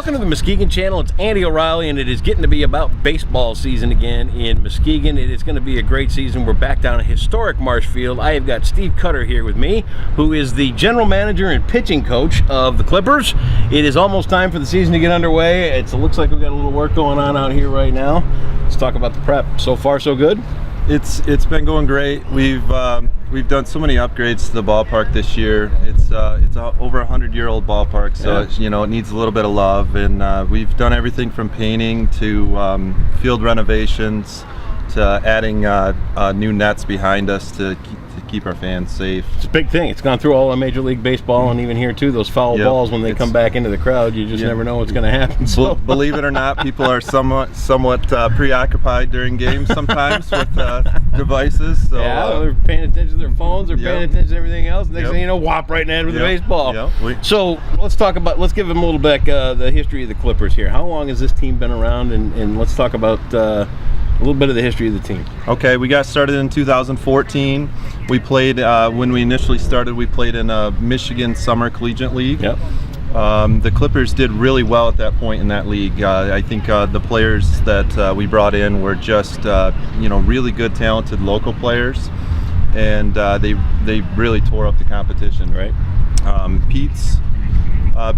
Welcome to the Muskegon Channel. It's Andy O'Reilly, and it is getting to be about baseball season again in Muskegon. It is going to be a great season. We're back down at historic Marsh Field. I have got Steve Cutter here with me, who is the general manager and pitching coach of the Clippers. It is almost time for the season to get underway. It looks like we've got a little work going on out here right now. Let's talk about the prep. So far, so good? It's been going great. We've done so many upgrades to the ballpark this year. It's over 100-year-old ballpark, so yeah. it needs a little bit of love. And we've done everything from painting to field renovations to adding new nets behind us to keep our fans safe. It's a big thing. It's gone through all of Major League Baseball, and even here too. Those foul balls, when they come back into the crowd, you just never know what's going to happen. So believe it or not, people are somewhat preoccupied during games sometimes with devices. So they're paying attention to their phones, they're paying attention to everything else. Next thing you know, whop right in the head with the baseball. So let's give them a little back the history of the Clippers here. How long has this team been around? And let's talk about a little bit of the history of the team. Okay, we got started in 2014. We played, when we initially started, we played in a Michigan Summer Collegiate League. Yep. The Clippers did really well at that point in that league. I think the players that we brought in were just, really good, talented local players, and they really tore up the competition. Right. Pete's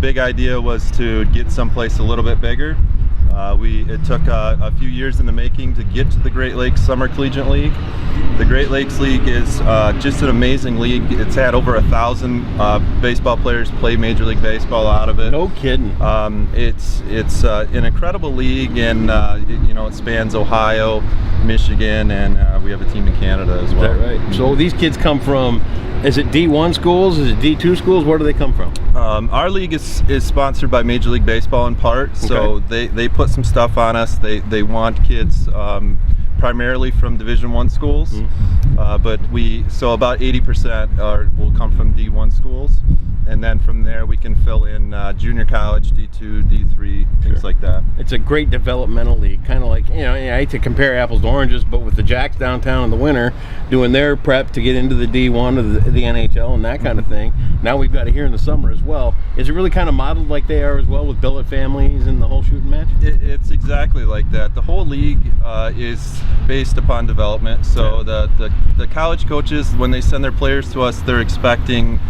big idea was to get someplace a little bit bigger. It took a few years in the making to get to the Great Lakes Summer Collegiate League. The Great Lakes League is just an amazing league. It's had over 1,000 baseball players play Major League Baseball out of it. No kidding. It's an incredible league, and it spans Ohio, Michigan, and we have a team in Canada as well. Is that right? So these kids come from, is it D1 schools? Is it D2 schools? Where do they come from? Our league is sponsored by Major League Baseball in part, so they put some stuff on us. They want kids primarily from Division I schools, but so about 80% will come from D1 schools, and then from there we can fill in junior college, D2, D3, things like that. It's a great developmental league, kind of like, I hate to compare apples to oranges, but with the Jacks downtown in the winter doing their prep to get into the D1 of the NHL and that kind of thing. Now we've got it here in the summer as well. Is it really kind of modeled like they are as well, with billet families and the whole shooting match? It's exactly like that. The whole league is based upon development. So the college coaches, when they send their players to us, they're expecting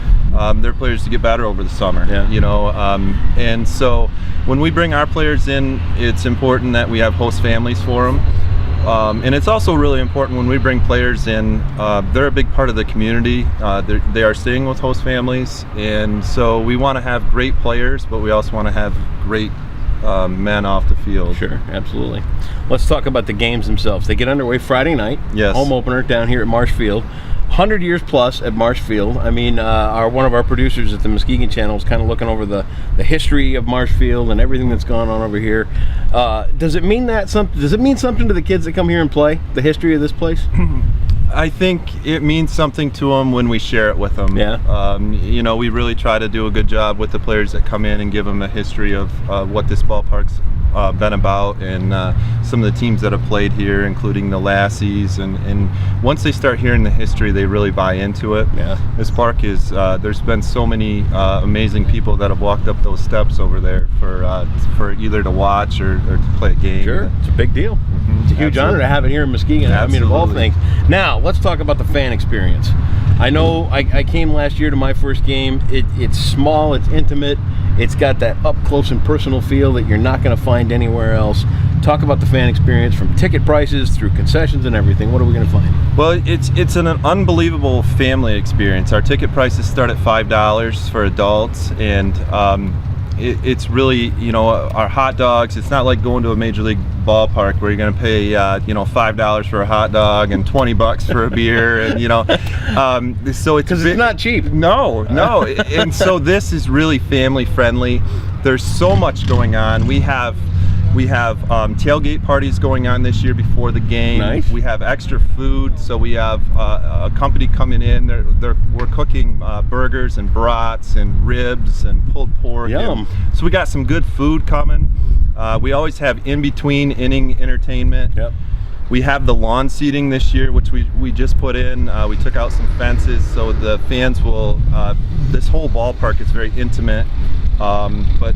their players to get better over the summer. And so when we bring our players in, it's important that we have host families for them. And it's also really important when we bring players in, they're a big part of the community. They are staying with host families, and so we want to have great players, but we also want to have great men off the field. Sure, absolutely. Let's talk about the games themselves. They get underway Friday night. Yes. Home opener down here at Marsh Field. 100 years plus at Marsh Field. I mean, one of our producers at the Muskegon Channel is kind of looking over the history of Marsh Field and everything that's gone on over here. Does it mean something to the kids that come here and play, the history of this place? I think it means something to them when we share it with them. Yeah. We really try to do a good job with the players that come in and give them a history of what this ballpark's been about, and some of the teams that have played here, including the Lassies, and once they start hearing the history, they really buy into it. Yeah. This park is, there's been so many amazing people that have walked up those steps over there for either to watch or to play a game. Sure, it's a big deal. Mm-hmm. It's a huge honor to have it here in Muskegon. Absolutely. I mean, of all things. Now, let's talk about the fan experience. I know I came last year to my first game. It's small, it's intimate, it's got that up close and personal feel that you're not going to find anywhere else. Talk about the fan experience, from ticket prices through concessions and everything. What are we going to find? Well, it's an unbelievable family experience. Our ticket prices start at $5 for adults, and it's really, our hot dogs, it's not like going to a Major League ballpark where you're going to pay, $5 for a hot dog and $20 for a beer, and, so it's... Because it's not cheap. No. And so this is really family friendly. There's so much going on. We have tailgate parties going on this year before the game. Nice. We have extra food, so we have a company coming in. We're cooking burgers and brats and ribs and pulled pork. Yum. So we got some good food coming. We always have in-between inning entertainment. Yep. We have the lawn seating this year, which we just put in. We took out some fences, so the fans will. This whole ballpark is very intimate, but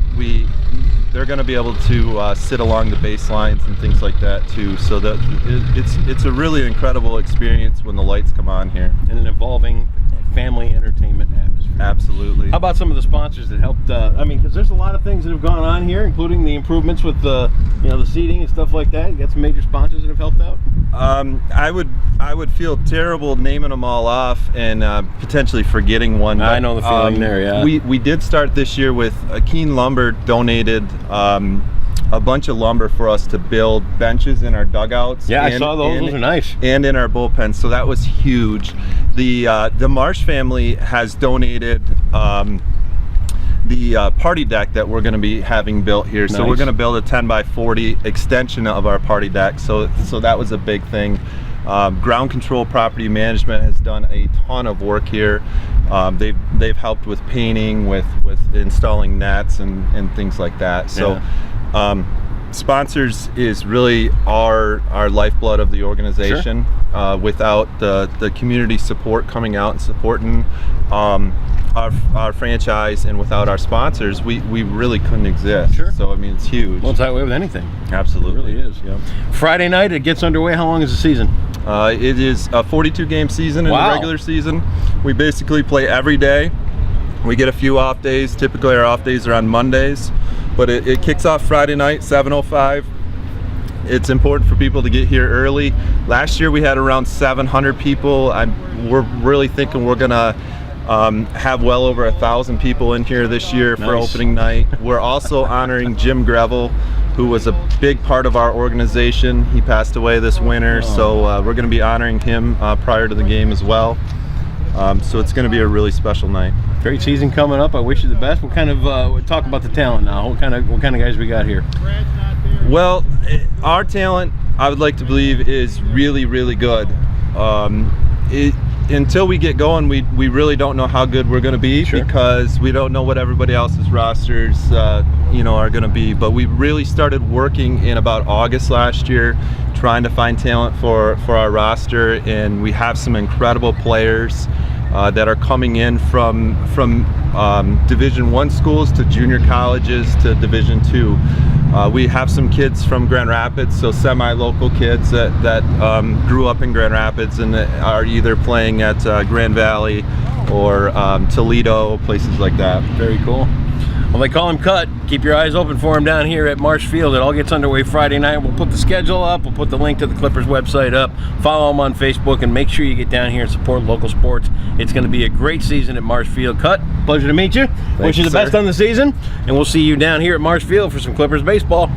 they're going to be able to sit along the baselines and things like that too. So that it's a really incredible experience when the lights come on here. And an evolving family entertainment atmosphere. Absolutely. How about some of the sponsors that helped? I mean, because there's a lot of things that have gone on here, including the improvements with the seating and stuff like that. You got some major sponsors that have helped out. I would feel terrible naming them all off and potentially forgetting one. I know the feeling there. Yeah. We did start this year with Keene Lumber donated a bunch of lumber for us to build benches in our dugouts. Yeah, I saw those. Those are nice. And in our bullpens, so that was huge. The Marsh family has donated the party deck that we're going to be having built here. Nice. So we're going to build a 10x40 extension of our party deck. So that was a big thing. Ground Control Property Management has done a ton of work here. They've helped with painting, with installing nets and things like that. So. Yeah. Sponsors is really our lifeblood of the organization. Sure. Without the community support coming out and supporting our franchise, and without our sponsors, we really couldn't exist. Sure. So I mean, it's huge. Well, it's that way with anything. Absolutely. It really is. Yeah. Friday night it gets underway. How long is the season? It is a 42-game season in the regular season. We basically play every day. We get a few off days. Typically our off days are on Mondays. But it kicks off Friday night, 7:05. It's important for people to get here early. Last year we had around 700 people. We're really thinking we're gonna have well over 1,000 people in here this year for opening night. We're also honoring Jim Greville, who was a big part of our organization. He passed away this winter, so we're gonna be honoring him prior to the game as well. So it's going to be a really special night. Great season coming up. I wish you the best. What kind of we'll talk about the talent now? What kind of guys we got here? Well, our talent, I would like to believe, is really, really good. Until we get going, we really don't know how good we're going to be. Sure. Because we don't know what everybody else's rosters are going to be. But we really started working in about August last year, trying to find talent for our roster, and we have some incredible players that are coming in from Division I schools to junior colleges to Division II. We have some kids from Grand Rapids, so semi-local kids that grew up in Grand Rapids and are either playing at Grand Valley or Toledo, places like that. Very cool. Well, they call him Cut. Keep your eyes open for him down here at Marsh Field. It all gets underway Friday night. We'll put the schedule up. We'll put the link to the Clippers website up. Follow them on Facebook, and make sure you get down here and support local sports. It's going to be a great season at Marsh Field. Cut, pleasure to meet you. Wish you the best on the season, and we'll see you down here at Marsh Field for some Clippers baseball.